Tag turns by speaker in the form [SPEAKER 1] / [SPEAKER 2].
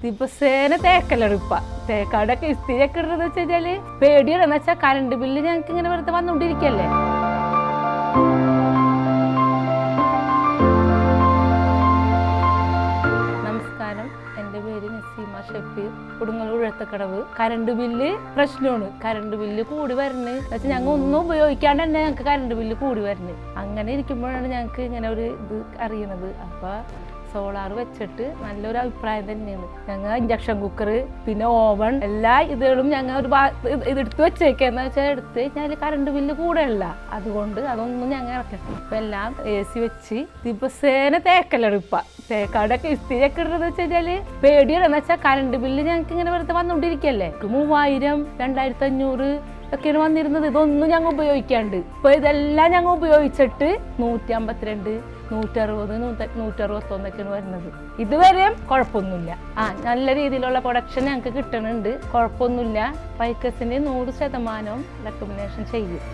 [SPEAKER 1] ദിവസേന തേക്കലെടുപ്പ തേക്കാടൊക്കെ ഇസ്തിരിയൊക്കെ ഇടുന്നത് വെച്ച് കഴിഞ്ഞാല് പേടിയാണെന്ന് വെച്ചാൽ കറണ്ട് ബില്ല് ഞങ്ങൾക്ക് ഇങ്ങനെ വെറുതെ വന്നുകൊണ്ടിരിക്കല്ലേ. നമസ്കാരം, എൻ്റെ പേര് നസീമ ഷഫീർ, കൊടുങ്ങല്ലൂർ ഉഴത്തക്കടവ്. കറണ്ട് ബില്ല് പ്രശ്നമാണ്. കറണ്ട് ബില്ല് കൂടി വരുന്നത് വെച്ചാൽ ഞങ്ങൾ ഒന്നും ഉപയോഗിക്കാണ്ട് തന്നെ ഞങ്ങൾക്ക് കറണ്ട് ബില്ല് കൂടി വരുന്നത്. അങ്ങനെ ഇരിക്കുമ്പോഴാണ് ഞങ്ങൾക്ക് ഇങ്ങനെ ഒരു ഇത് അറിയണത്. അപ്പോൾ സോളാർ വെച്ചിട്ട് നല്ലൊരു അഭിപ്രായം തന്നെയാണ്. ഞങ്ങൾ ഇൻഡക്ഷൻ കുക്കർ പിന്നെ ഓവൺ എല്ലാ ഇതുകളും ഞങ്ങൾ ഒരു ഇതെടുത്ത് വെച്ചേക്കാന്ന് വെച്ചാൽ എടുത്ത് കഴിഞ്ഞാൽ കറണ്ട് ബില്ല് കൂടെയല്ല. അതുകൊണ്ട് അതൊന്നും ഞങ്ങൾ ഇറക്കണം. ഇപ്പം എല്ലാം AC വെച്ച് ദിവസേന തേക്കലെടുപ്പ തേക്കാടൊക്കെ ഇസ്തിരിയൊക്കെ ഇടുന്നത് വെച്ച് കഴിഞ്ഞാൽ പേടിയാണെന്ന് വെച്ചാൽ കറണ്ട് ബില്ല് ഞങ്ങൾക്ക് ഇങ്ങനെ വെറുതെ വന്നുകൊണ്ടിരിക്കല്ലേ. 3000, 2500 ഒക്കെയാണ് വന്നിരുന്നത്. ഇതൊന്നും ഞങ്ങൾ ഉപയോഗിക്കാണ്ട് ഇപ്പൊ ഇതെല്ലാം ഞങ്ങൾ ഉപയോഗിച്ചിട്ട് 152, 160, 161 വരുന്നത്. ഇതുവരെ കുഴപ്പമൊന്നുമില്ല. നല്ല രീതിയിലുള്ള പ്രൊഡക്ഷൻ ഞങ്ങൾക്ക് കിട്ടുന്നുണ്ട്. കുഴപ്പമൊന്നുമില്ല. പൈക്കസിന് 100% റെക്കമെൻഡേഷൻ ചെയ്യും.